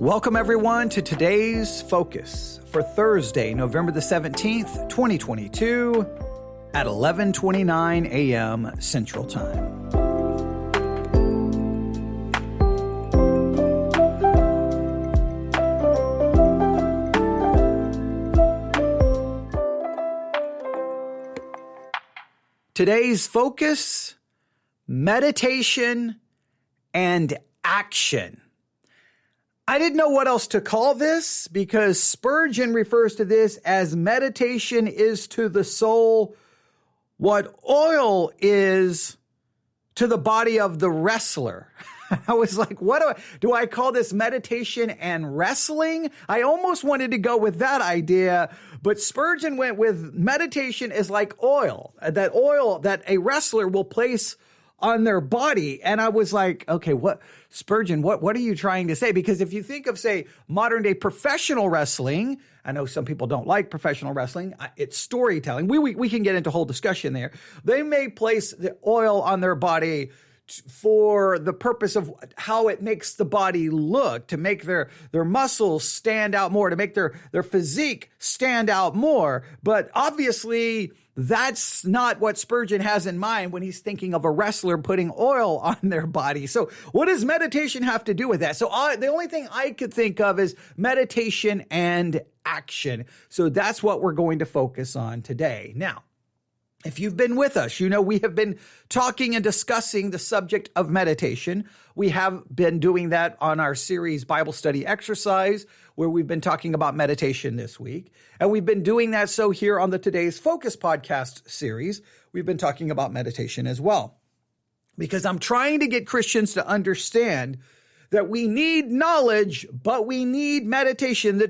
Welcome everyone to today's focus for Thursday, November the 17th, 2022 at 11:29 a.m. Central Time. Today's focus, meditation and action. I didn't know what else to call this because Spurgeon refers to this as meditation is to the soul what oil is to the body of the wrestler. I was like, what do I call this meditation and wrestling? I almost wanted to go with that idea, but Spurgeon went with meditation is like oil that a wrestler will place on their body. And I was like, okay, Spurgeon, what are you trying to say? Because if you think of, say, modern day professional wrestling, I know some people don't like professional wrestling. It's storytelling. We can get into a whole discussion there. They may place the oil on their body for the purpose of how it makes the body look, to make their muscles stand out more, to make their physique stand out more. But obviously, that's not what Spurgeon has in mind when he's thinking of a wrestler putting oil on their body. So what does meditation have to do with that? So the only thing I could think of is meditation and action. So that's what we're going to focus on today. Now, if you've been with us, you know we have been talking and discussing the subject of meditation. We have been doing that on our series Bible Study Exercise, where we've been talking about meditation this week. And we've been doing that so here on the Today's Focus podcast series, we've been talking about meditation as well. Because I'm trying to get Christians to understand that we need knowledge, but we need meditation. Let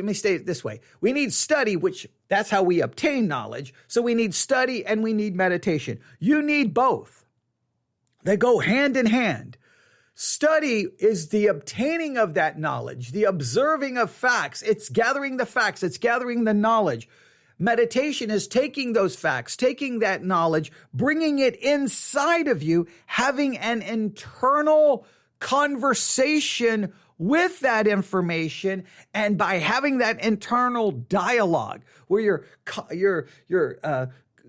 me state it this way. We need study, which that's how we obtain knowledge. So we need study and we need meditation. You need both. They go hand in hand. Study is the obtaining of that knowledge, the observing of facts. It's gathering the facts. It's gathering the knowledge. Meditation is taking those facts, taking that knowledge, bringing it inside of you, having an internal conversation with that information, and by having that internal dialogue where you're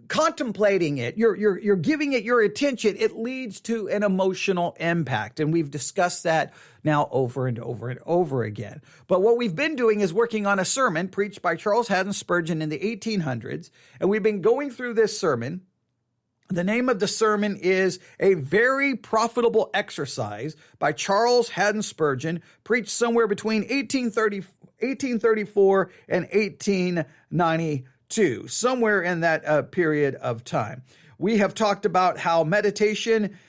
contemplating it, you're giving it your attention, it leads to an emotional impact. And we've discussed that now over and over and over again. But what we've been doing is working on a sermon preached by Charles Haddon Spurgeon in the 1800s, and we've been going through this sermon. The name of the sermon is A Very Profitable Exercise by Charles Haddon Spurgeon, preached somewhere between 1834 and 1892, somewhere in that period of time. We have talked about how meditation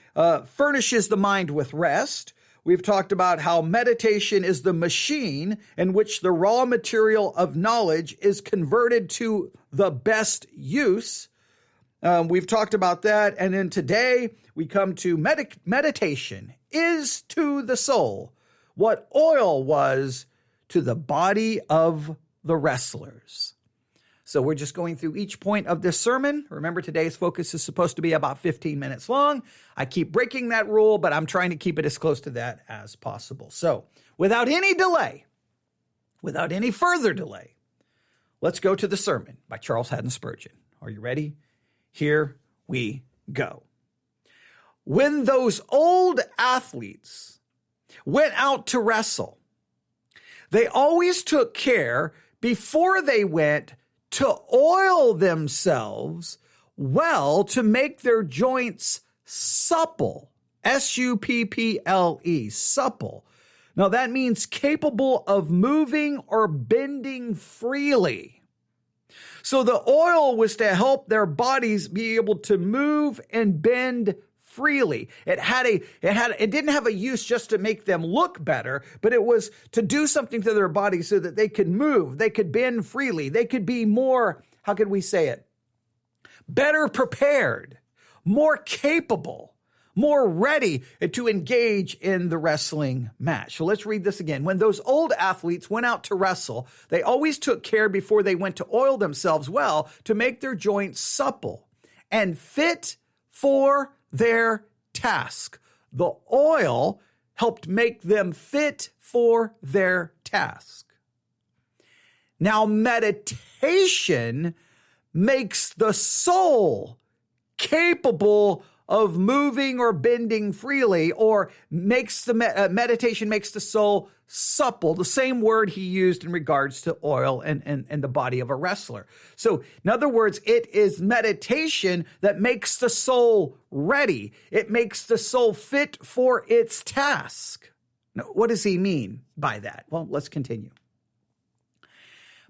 furnishes the mind with rest. We've talked about how meditation is the machine in which the raw material of knowledge is converted to the best use. We've talked about that. And then today we come to meditation is to the soul what oil was to the body of the wrestlers. So we're just going through each point of this sermon. Remember, today's focus is supposed to be about 15 minutes long. I keep breaking that rule, but I'm trying to keep it as close to that as possible. So without any further delay, let's go to the sermon by Charles Haddon Spurgeon. Are you ready? Here we go. When those old athletes went out to wrestle, they always took care before they went to oil themselves well to make their joints supple, S-U-P-P-L-E, supple. Now that means capable of moving or bending freely. So the oil was to help their bodies be able to move and bend freely. It didn't have a use just to make them look better, but it was to do something to their body so that they could move, they could bend freely, they could be more, how could we say it? Better prepared, more capable, more ready to engage in the wrestling match. So let's read this again. When those old athletes went out to wrestle, they always took care before they went to oil themselves well to make their joints supple and fit for their task. The oil helped make them fit for their task. Now, meditation makes the soul capable of moving or bending freely, or makes the meditation makes the soul supple, the same word he used in regards to oil and the body of a wrestler. So in other words, it is meditation that makes the soul ready. It makes the soul fit for its task. Now, what does he mean by that? Well, let's continue.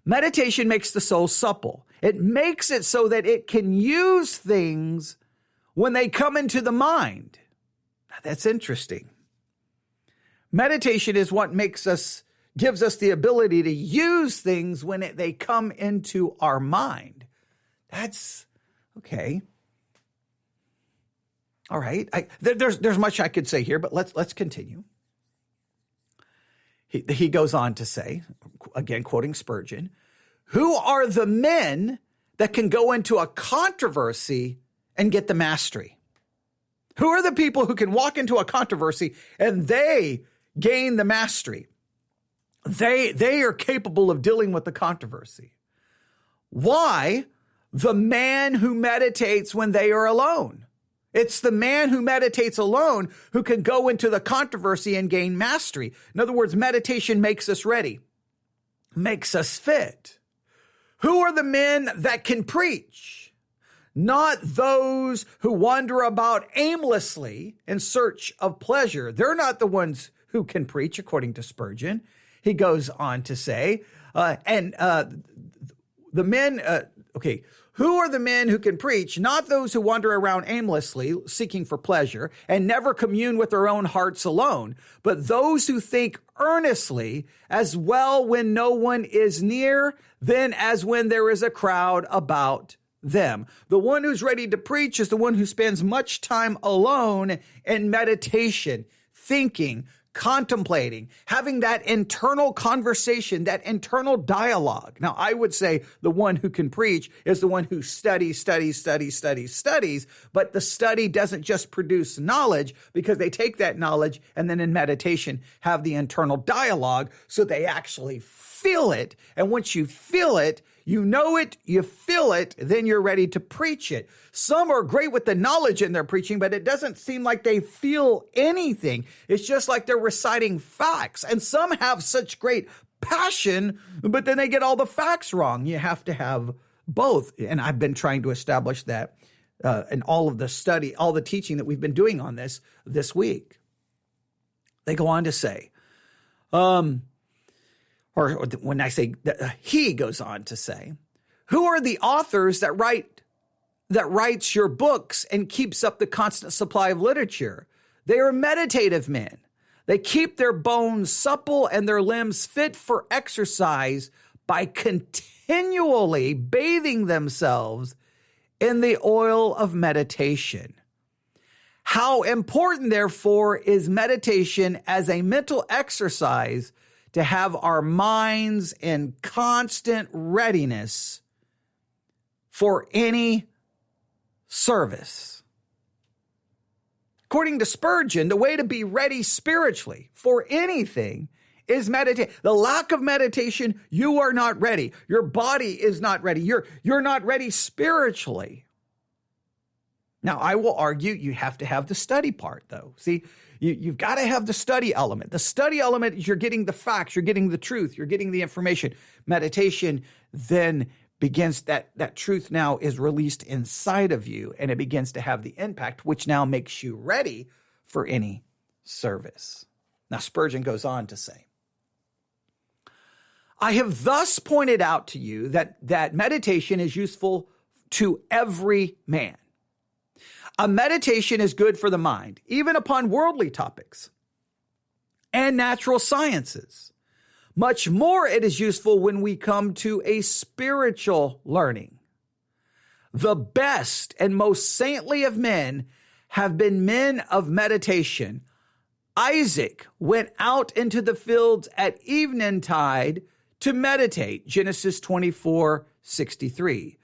Meditation makes the soul supple. It makes it so that it can use things when they come into the mind. Now, that's interesting. Meditation is what gives us the ability to use things when they come into our mind. That's okay. All right. There's much I could say here, but let's continue. He goes on to say, again, quoting Spurgeon, who are the men that can go into a controversy and get the mastery? Who are the people who can walk into a controversy and they gain the mastery? They are capable of dealing with the controversy. Why? The man who meditates when they are alone. It's the man who meditates alone who can go into the controversy and gain mastery. In other words, meditation makes us ready, makes us fit. Who are the men that can preach? Not those who wander about aimlessly in search of pleasure. They're not the ones who can preach, according to Spurgeon. He goes on to say, the men, who are the men who can preach? Not those who wander around aimlessly, seeking for pleasure, and never commune with their own hearts alone, but those who think earnestly, as well when no one is near, then as when there is a crowd about them. The one who's ready to preach is the one who spends much time alone in meditation, thinking, contemplating, having that internal conversation, that internal dialogue. Now, I would say the one who can preach is the one who studies, but the study doesn't just produce knowledge, because they take that knowledge and then in meditation have the internal dialogue so they actually feel it. And once you feel it, you know it, you feel it, then you're ready to preach it. Some are great with the knowledge in their preaching, but it doesn't seem like they feel anything. It's just like they're reciting facts. And some have such great passion, but then they get all the facts wrong. You have to have both. And I've been trying to establish that in all of the study, all the teaching that we've been doing on this week. They go on to say, or when I say that, he goes on to say, who are the authors that writes your books and keeps up the constant supply of literature? They are meditative men. They keep their bones supple and their limbs fit for exercise by continually bathing themselves in the oil of meditation. How important, therefore, is meditation as a mental exercise to have our minds in constant readiness for any service. According to Spurgeon, the way to be ready spiritually for anything is meditate. The lack of meditation, you are not ready. Your body is not ready. You're not ready spiritually. Now, I will argue you have to have the study part, though. See, you've got to have the study element. The study element is you're getting the facts, you're getting the truth, you're getting the information. Meditation then begins, that truth now is released inside of you, and it begins to have the impact, which now makes you ready for any service. Now, Spurgeon goes on to say, I have thus pointed out to you that meditation is useful to every man. A meditation is good for the mind, even upon worldly topics and natural sciences. Much more it is useful when we come to a spiritual learning. The best and most saintly of men have been men of meditation. Isaac went out into the fields at eventide to meditate, Genesis 24:63.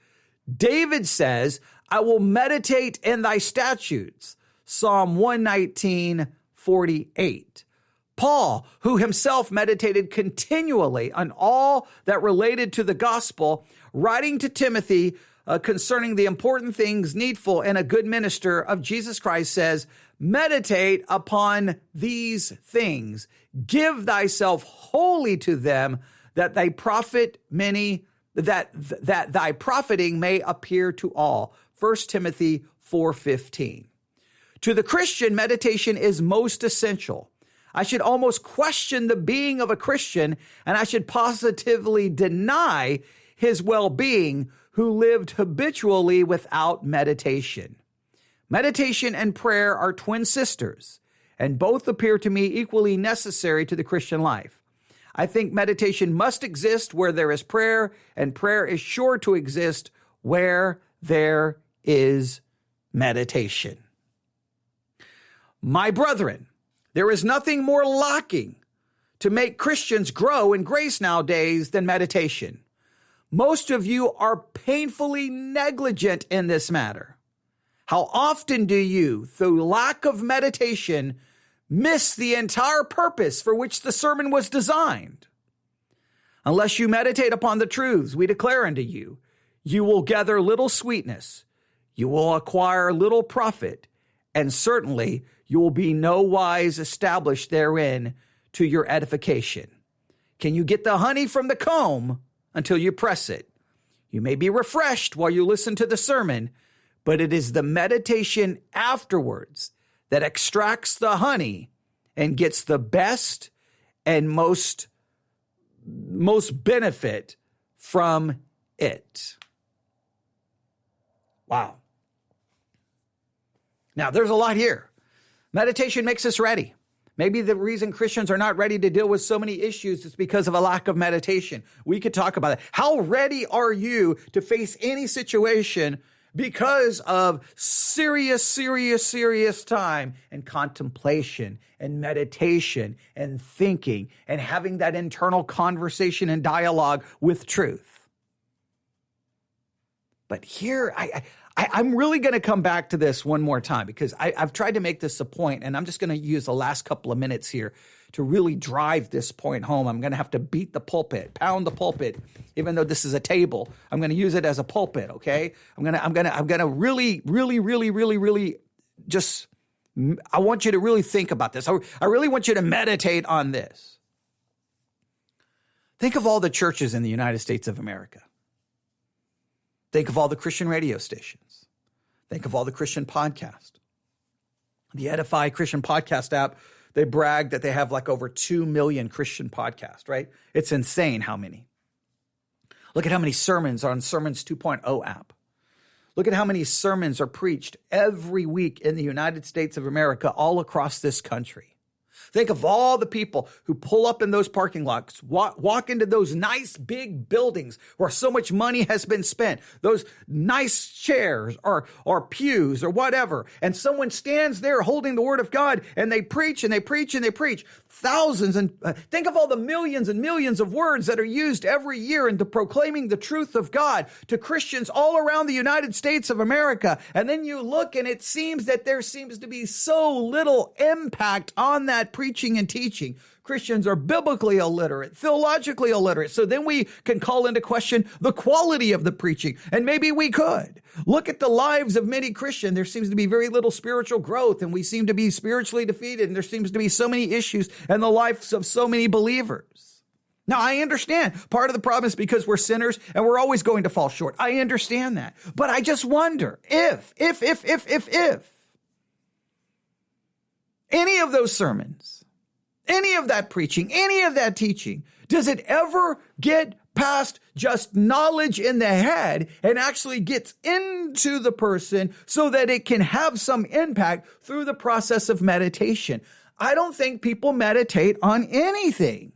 David says, I will meditate in thy statutes, Psalm 119:48. Paul, who himself meditated continually on all that related to the gospel, writing to Timothy concerning the important things needful in a good minister of Jesus Christ, says, meditate upon these things. Give thyself wholly to them, that thy profit many, that thy profiting may appear to all. 1 Timothy 4:15. To the Christian, meditation is most essential. I should almost question the being of a Christian, and I should positively deny his well-being who lived habitually without meditation. Meditation and prayer are twin sisters, and both appear to me equally necessary to the Christian life. I think meditation must exist where there is prayer, and prayer is sure to exist where there is meditation. My brethren, there is nothing more lacking to make Christians grow in grace nowadays than meditation. Most of you are painfully negligent in this matter. How often do you, through lack of meditation, miss the entire purpose for which the sermon was designed? Unless you meditate upon the truths we declare unto you, you will gather little sweetness, you will acquire little profit, and certainly you will be no wise established therein to your edification. Can you get the honey from the comb until you press it? You may be refreshed while you listen to the sermon, but it is the meditation afterwards that extracts the honey and gets the best and most benefit from it. Wow. Now, there's a lot here. Meditation makes us ready. Maybe the reason Christians are not ready to deal with so many issues is because of a lack of meditation. We could talk about it. How ready are you to face any situation because of serious time and contemplation and meditation and thinking and having that internal conversation and dialogue with truth? But here, I'm really going to come back to this one more time because I've tried to make this a point, and I'm just going to use the last couple of minutes here to really drive this point home. I'm going to have to beat the pulpit, pound the pulpit, even though this is a table. I'm going to use it as a pulpit. Okay, I'm going to really just. I want you to really think about this. I really want you to meditate on this. Think of all the churches in the United States of America. Think of all the Christian radio stations. Think of all the Christian podcasts. The Edify Christian podcast app, they brag that they have like over 2 million Christian podcasts, right? It's insane how many. Look at how many sermons are on Sermons 2.0 app. Look at how many sermons are preached every week in the United States of America, all across this country. Think of all the people who pull up in those parking lots, walk into those nice big buildings where so much money has been spent, those nice chairs or pews or whatever. And someone stands there holding the word of God and they preach and they preach and they preach. Thousands and think of all the millions and millions of words that are used every year into proclaiming the truth of God to Christians all around the United States of America. And then you look and it seems that there seems to be so little impact on that preaching and teaching. Christians are biblically illiterate, theologically illiterate. So then we can call into question the quality of the preaching. And maybe we could. Look at the lives of many Christians. There seems to be very little spiritual growth, and we seem to be spiritually defeated. And there seems to be so many issues in the lives of so many believers. Now, I understand part of the problem is because we're sinners and we're always going to fall short. I understand that. But I just wonder if any of those sermons, any of that preaching, any of that teaching, does it ever get past just knowledge in the head and actually gets into the person so that it can have some impact through the process of meditation? I don't think people meditate on anything.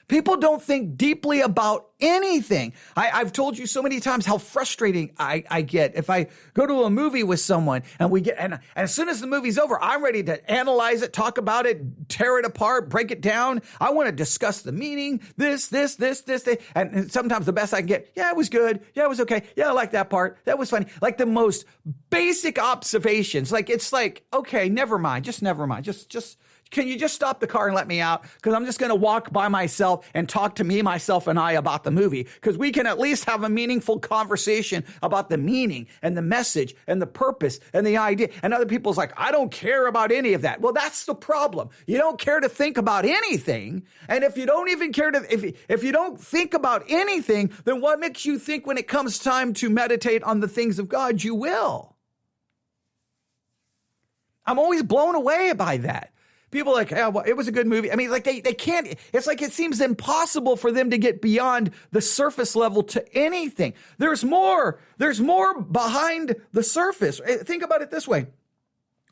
People don't think deeply about anything. I've told you so many times how frustrating I get if I go to a movie with someone and as soon as the movie's over, I'm ready to analyze it, talk about it, tear it apart, break it down. I want to discuss the meaning, this. And sometimes the best I can get, yeah, it was good. Yeah, it was okay. Yeah, I like that part. That was funny. Like the most basic observations. Like, it's like, okay, never mind. Just never mind. Just can you just stop the car and let me out? Because I'm just going to walk by myself and talk to me, myself, and I about the movie. Because we can at least have a meaningful conversation about the meaning and the message and the purpose and the idea. And other people's like, I don't care about any of that. Well, that's the problem. You don't care to think about anything. And if you don't even care to, if you don't think about anything, then what makes you think when it comes time to meditate on the things of God, you will? I'm always blown away by that. People are like, oh, well, it was a good movie. I mean, like they can't, it's like it seems impossible for them to get beyond the surface level to anything. There's more behind the surface. Think about it this way.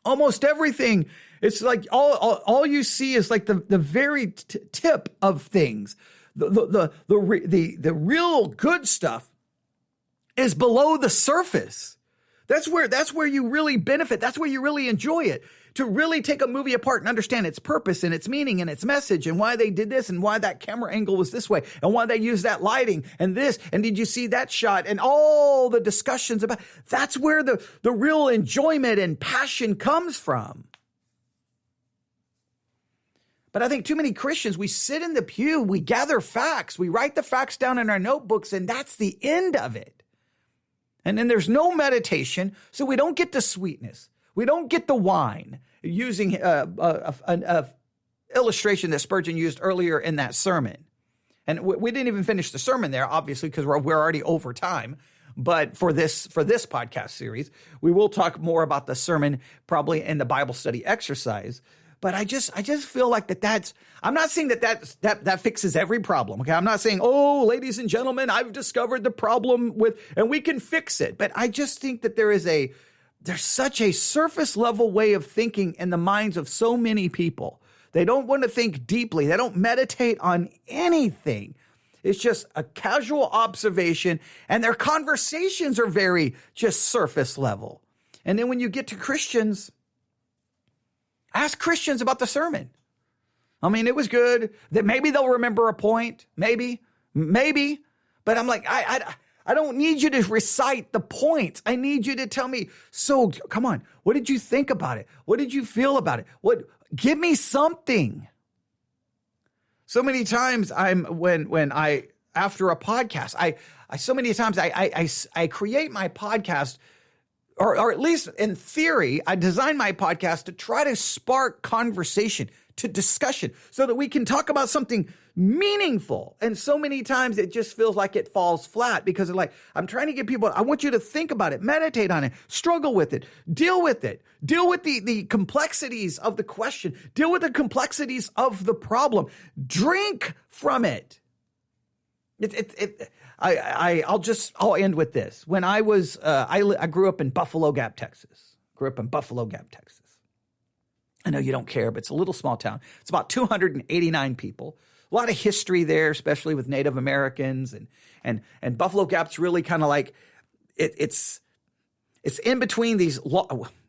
Almost everything, it's like all you see is like the very tip of things. The real good stuff is below the surface. That's where you really benefit. That's where you really enjoy it. To really take a movie apart and understand its purpose and its meaning and its message and why they did this and why that camera angle was this way and why they used that lighting and this and did you see that shot and all the discussions about, that's where the real enjoyment and passion comes from. But I think too many Christians, we sit in the pew, we gather facts, we write the facts down in our notebooks, and that's the end of it. And then there's no meditation, so we don't get the sweetness. We don't get the wine, using an illustration that Spurgeon used earlier in that sermon. And we didn't even finish the sermon there, obviously, because we're already over time. But for this podcast series, we will talk more about the sermon probably in the Bible study exercise. But I just feel like I'm not saying that fixes every problem. Okay. I'm not saying, oh, ladies and gentlemen, I've discovered the problem and we can fix it. But I just think that there's such a surface level way of thinking in the minds of so many people. They don't want to think deeply. They don't meditate on anything. It's just a casual observation, and their conversations are very just surface level. And then when you get to Christians, ask Christians about the sermon. I mean, it was good. That maybe they'll remember a point. Maybe. But I'm like, I don't need you to recite the points. I need you to tell me, so come on, what did you think about it? What did you feel about it? Give me something. So many times after a podcast, I create my podcast, or at least in theory, I design my podcast to try to spark conversation, to discussion, so that we can talk about something meaningful. And so many times it just feels like it falls flat because I'm trying to get people, I want you to think about it, meditate on it, struggle with it, deal with the complexities of the question, deal with the complexities of the problem, drink from it. I'll end with this. When I was, I grew up in Buffalo Gap, Texas. I know you don't care, but it's a little small town. It's about 289 people. A lot of history there, especially with Native Americans, and Buffalo Gap's really kind of like it's in between these.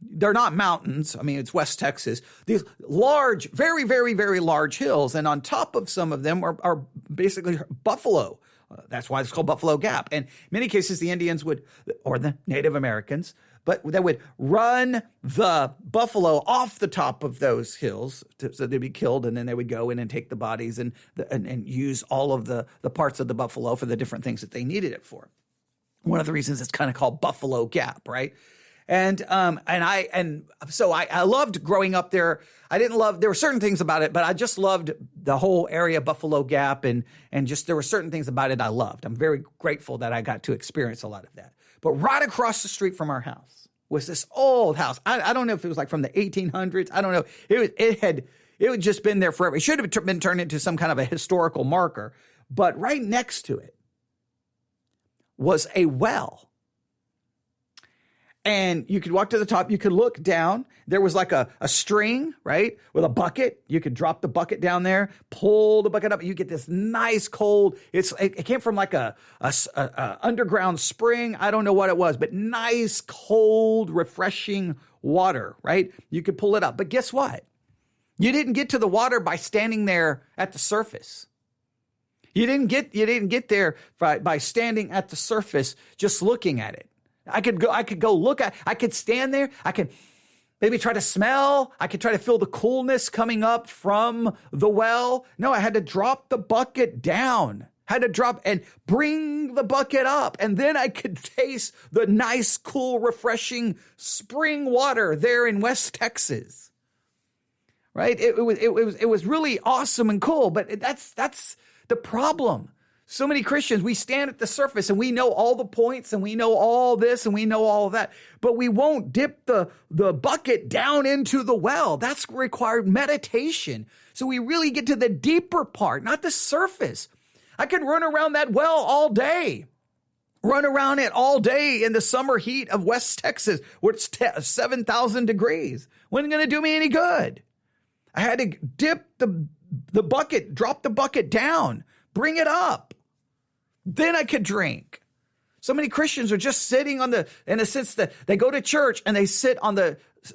They're not mountains. I mean, it's West Texas. These large, very, very, very large hills, and on top of some of them are basically buffalo. That's why it's called Buffalo Gap. And in many cases, the Indians or the Native Americans, but they would run the buffalo off the top of those hills so they'd be killed, and then they would go in and take the bodies and use all of the parts of the buffalo for the different things that they needed it for. One of the reasons it's kind of called Buffalo Gap, right? And so I loved growing up there. There were certain things about it, but I just loved the whole area, Buffalo Gap, and just there were certain things about it I loved. I'm very grateful that I got to experience a lot of that. But right across the street from our house was this old house. I don't know if it was like from the 1800s. I don't know. It had just been there forever. It should have been turned into some kind of a historical marker. But right next to it was a well. And you could walk to the top, you could look down. There was like a string, right, with a bucket. You could drop the bucket down there, pull the bucket up, and you get this nice cold. It came from like a underground spring. I don't know what it was, but nice, cold, refreshing water, right? You could pull it up. But guess what? You didn't get to the water by standing there at the surface. You didn't get there by standing at the surface just looking at it. I could go look at, I could stand there. Maybe try to smell. I could try to feel the coolness coming up from the well. No, I had to drop the bucket down. Had to drop and bring the bucket up. And then I could taste the nice, cool, refreshing spring water there in West Texas. Right? It was really awesome and cool. But that's the problem. So many Christians, we stand at the surface and we know all the points and we know all this and we know all of that, but we won't dip the bucket down into the well. That's required meditation. So we really get to the deeper part, not the surface. I could run around that well all day, run around it all day in the summer heat of West Texas, where it's 7,000 degrees. Wasn't going to do me any good. I had to dip the bucket, drop the bucket down, bring it up. Then I could drink. So many Christians are just sitting in a sense that they go to church and they sit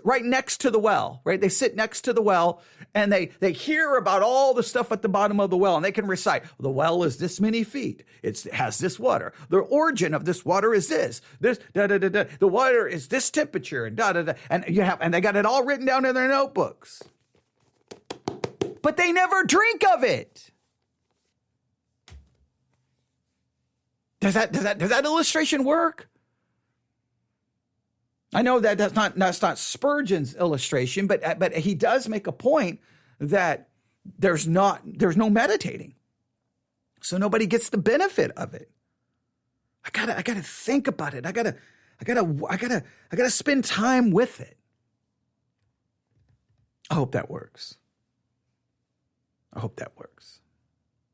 right next to the well, right? They sit next to the well and they hear about all the stuff at the bottom of the well and they can recite, the well is this many feet. It has this water. The origin of this water is this, the water is this temperature and and they got it all written down in their notebooks. But they never drink of it. Does that illustration work? I know that that's not Spurgeon's illustration, but he does make a point that there's no meditating, so nobody gets the benefit of it. I gotta think about it. I gotta spend time with it. I hope that works.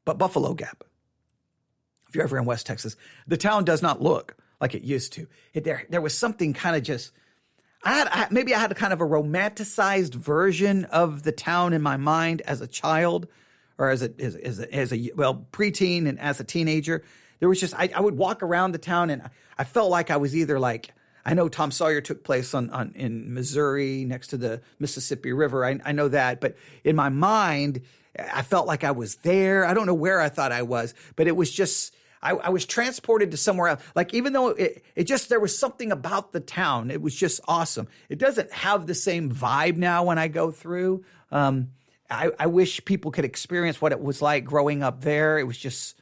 But Buffalo Gap. If you're ever in West Texas, the town does not look like it used to. There was something kind of just, maybe I had a kind of a romanticized version of the town in my mind as a child, or as a preteen and as a teenager. There was just, I would walk around the town and I felt like I was either like, I know Tom Sawyer took place in Missouri next to the Mississippi River. I know that, but in my mind, I felt like I was there. I don't know where I thought I was, but it was just, I was transported to somewhere else. Like, even though there was something about the town. It was just awesome. It doesn't have the same vibe now when I go through. I wish people could experience what it was like growing up there. It was just,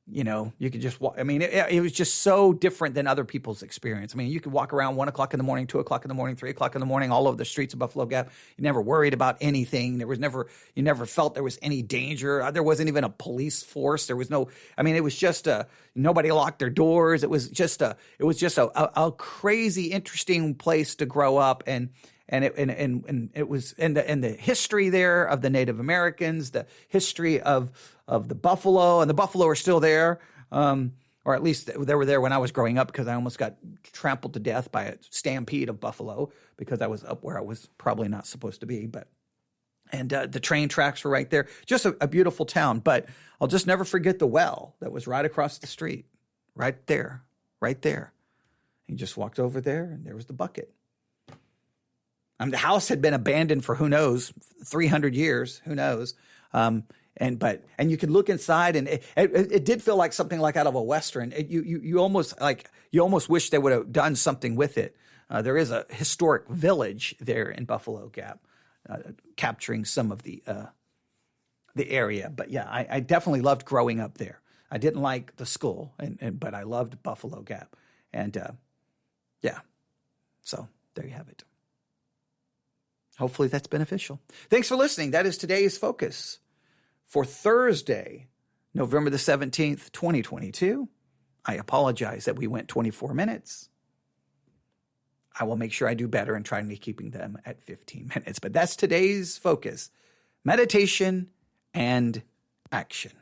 you could just walk. I mean, it was just so different than other people's experience. I mean, you could walk around 1 o'clock in the morning, 2 o'clock in the morning, 3 o'clock in the morning, all over the streets of Buffalo Gap. You never worried about anything. You never felt there was any danger. There wasn't even a police force. There was no, I mean, it was just nobody locked their doors. It was just a crazy, interesting place to grow up. And it was the history there of the Native Americans, the history of the buffalo, and the buffalo are still there, or at least they were there when I was growing up, because I almost got trampled to death by a stampede of buffalo because I was up where I was probably not supposed to be. And the train tracks were right there. Just a beautiful town. But I'll just never forget the well that was right across the street, right there. You just walked over there, and there was the bucket. The house had been abandoned for, who knows, 300 years, who knows. And you could look inside, and it did feel like something like out of a Western. You almost wish they would have done something with it. There is a historic village there in Buffalo Gap, capturing some of the area. But yeah, I definitely loved growing up there. I didn't like the school, but I loved Buffalo Gap. And yeah, so there you have it. Hopefully that's beneficial. Thanks for listening. That is today's focus for Thursday, November the 17th, 2022. I apologize that we went 24 minutes. I will make sure I do better in trying to keeping them at 15 minutes. But that's today's focus: meditation and action.